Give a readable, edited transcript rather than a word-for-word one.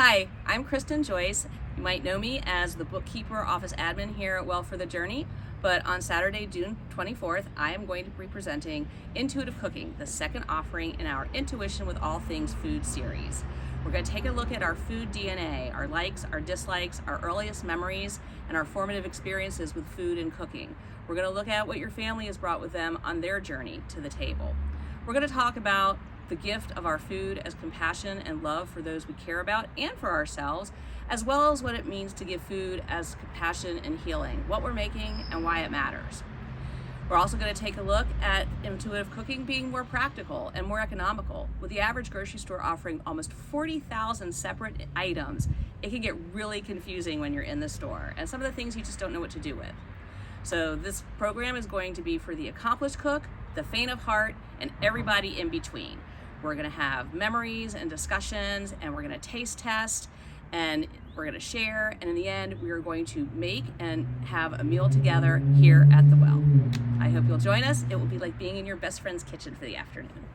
Hi, I'm Kristen Joyce. You might know me as the bookkeeper office admin here at Well for the Journey, but on Saturday, June 24th, I am going to be presenting Intuitive Cooking, the second offering in our Intuition with All Things Food series. We're going to take a look at our food DNA, our likes, our dislikes, our earliest memories, and our formative experiences with food and cooking. We're going to look at what your family has brought with them on their journey to the table. We're going to talk about the gift of our food as compassion and love for those we care about and for ourselves, as well as what it means to give food as compassion and healing, what we're making and why it matters. We're also going to take a look at intuitive cooking being more practical and more economical. With the average grocery store offering almost 40,000 separate items, it can get really confusing when you're in the store, and some of the things you just don't know what to do with. So this program is going to be for the accomplished cook, the faint of heart, and everybody in between. We're going to have memories and discussions, and we're going to taste test, and we're going to share, and in the end we are going to make and have a meal together here at the Well. I hope you'll join us. It will be like being in your best friend's kitchen for the afternoon.